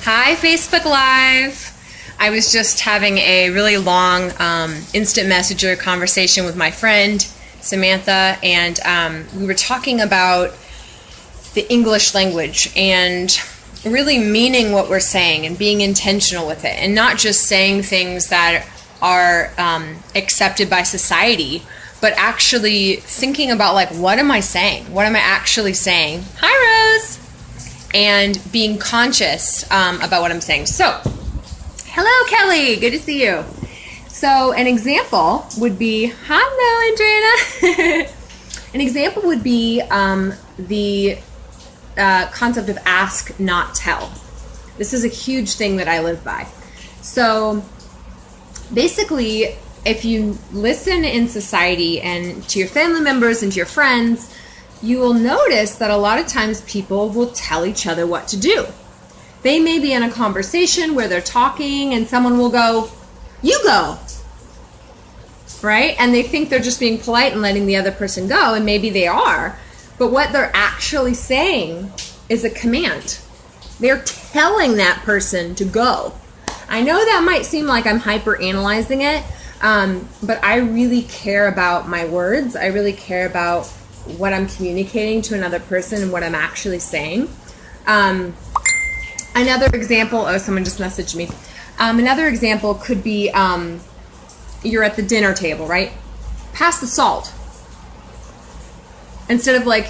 Hi, Facebook Live. I was just having a really long instant messenger conversation with my friend, Samantha, and we were talking about the English language and really meaning what we're saying and being intentional with it and not just saying things that are accepted by society, but actually thinking about, like, what am I saying? What am I actually saying? Hi, Rose! And being conscious about what I'm saying. So, hello, Kelly. Good to see you. So, an example would be, hello, Andrea. An example would be the concept of ask, not tell. This is a huge thing that I live by. So, basically, if you listen in society and to your family members and to your friends, you will notice that a lot of times people will tell each other what to do. They may be in a conversation where they're talking and someone will go, you go, right? And they think they're just being polite and letting the other person go, and maybe they are. But what they're actually saying is a command. They're telling that person to go. I know that might seem like I'm hyper-analyzing it, but I really care about my words. I really care about what I'm communicating to another person and what I'm actually saying. Another example, someone just messaged me. Another example could be you're at the dinner table, right? Pass the salt. Instead of like,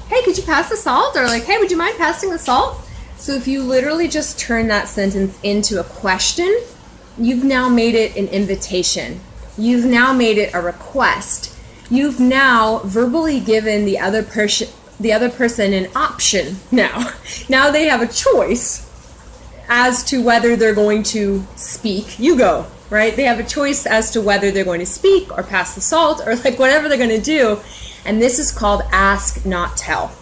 hey, could you pass the salt? Or like, hey, would you mind passing the salt? So if you literally just turn that sentence into a question, you've now made it an invitation. You've now made it a request. You've now verbally given the other person an option now. Now they have a choice as to whether they're going to speak. You go, right? They have a choice as to whether they're going to speak or pass the salt or like whatever they're going to do. And this is called ask, not tell.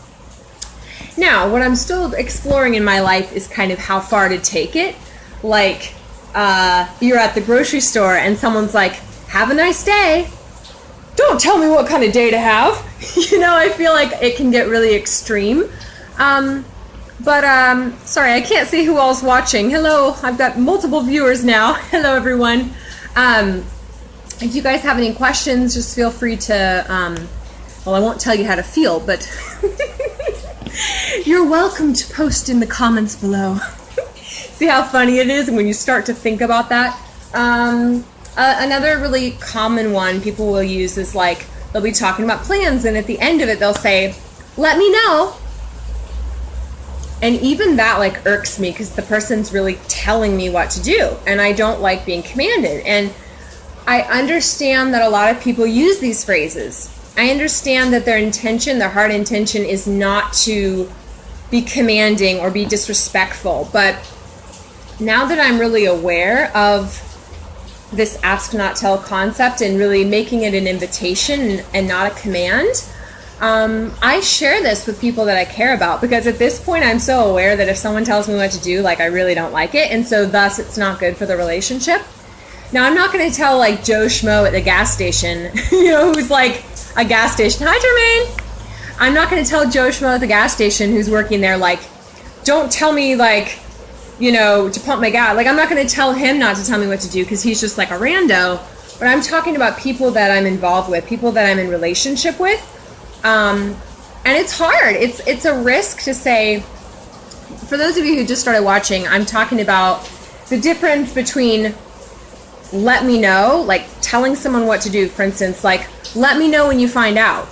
Now, what I'm still exploring in my life is kind of how far to take it. Like, you're at the grocery store and someone's like, have a nice day. Don't tell me what kind of day to have. You know, I feel like it can get really extreme. Sorry, I can't see who all's watching. Hello, I've got multiple viewers now. Hello, everyone. If you guys have any questions, just feel free to, well, I won't tell you how to feel, but you're welcome to post in the comments below. See how funny it is when you start to think about that? Another really common one people will use is like, they'll be talking about plans and at the end of it they'll say, let me know. And even that like irks me because the person's really telling me what to do and I don't like being commanded. And I understand that a lot of people use these phrases. I understand that their intention, their heart intention is not to be commanding or be disrespectful. But now that I'm really aware of this ask not tell concept and really making it an invitation and not a command, I share this with people that I care about because at this point I'm so aware that if someone tells me what to do, like I really don't like it, and so thus it's not good for the relationship. Now I'm not going to tell like Joe Schmo at the gas station, you know, who's like a gas station, hi Jermaine. I'm not going to tell Joe Schmo at the gas station who's working there like, don't tell me like, you know, to pump my gas. Like, I'm not going to tell him not to tell me what to do because he's just like a rando. But I'm talking about people that I'm involved with, people that I'm in relationship with. And it's hard. It's a risk to say, for those of you who just started watching, I'm talking about the difference between let me know, like telling someone what to do, for instance, like, let me know when you find out.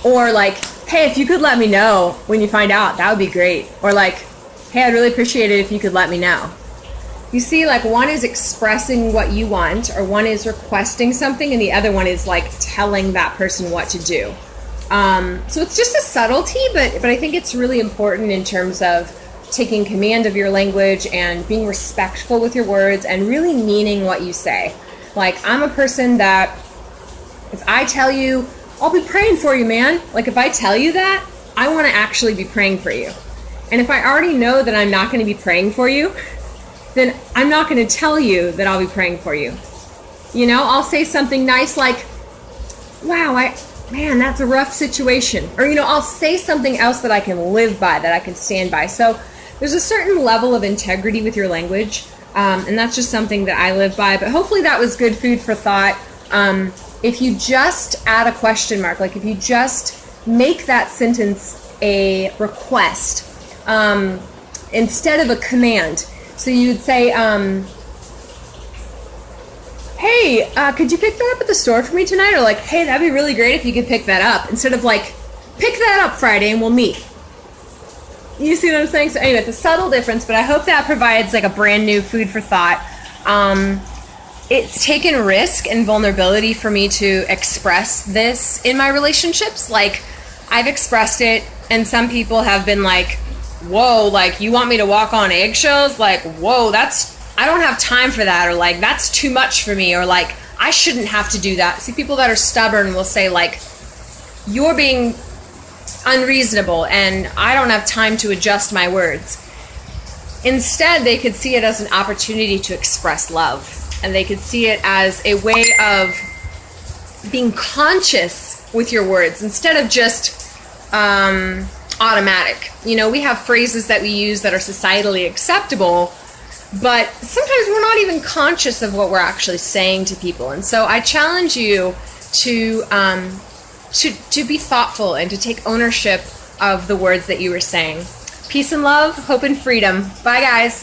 Or like, hey, if you could let me know when you find out, that would be great. Or like, hey, I'd really appreciate it if you could let me know. You see, like one is expressing what you want, or one is requesting something, and the other one is like telling that person what to do. So it's just a subtlety, but I think it's really important in terms of taking command of your language and being respectful with your words and really meaning what you say. Like, I'm a person that if I tell you, I'll be praying for you, man. Like, if I tell you that, I want to actually be praying for you. And if I already know that I'm not going to be praying for you, then I'm not going to tell you that I'll be praying for you. You know, I'll say something nice like, wow, man, that's a rough situation. Or, you know, I'll say something else that I can live by, that I can stand by. So there's a certain level of integrity with your language, and that's just something that I live by. But hopefully that was good food for thought. If you just add a question mark, like if you just make that sentence a request instead of a command. So you'd say, hey, could you pick that up at the store for me tonight? Or like, hey, that'd be really great if you could pick that up. Instead of like, pick that up Friday and we'll meet. You see what I'm saying? So anyway, it's a subtle difference, but I hope that provides like a brand new food for thought. It's taken risk and vulnerability for me to express this in my relationships. Like, I've expressed it, and some people have been like, whoa, like, you want me to walk on eggshells? Like, whoa, I don't have time for that, or like, that's too much for me, or like, I shouldn't have to do that. See, people that are stubborn will say like, you're being unreasonable and I don't have time to adjust my words. Instead, they could see it as an opportunity to express love, and they could see it as a way of being conscious with your words instead of just automatic. You know, we have phrases that we use that are societally acceptable, but sometimes we're not even conscious of what we're actually saying to people. And so I challenge you to be thoughtful and to take ownership of the words that you were saying. Peace and love, hope and freedom. Bye, guys.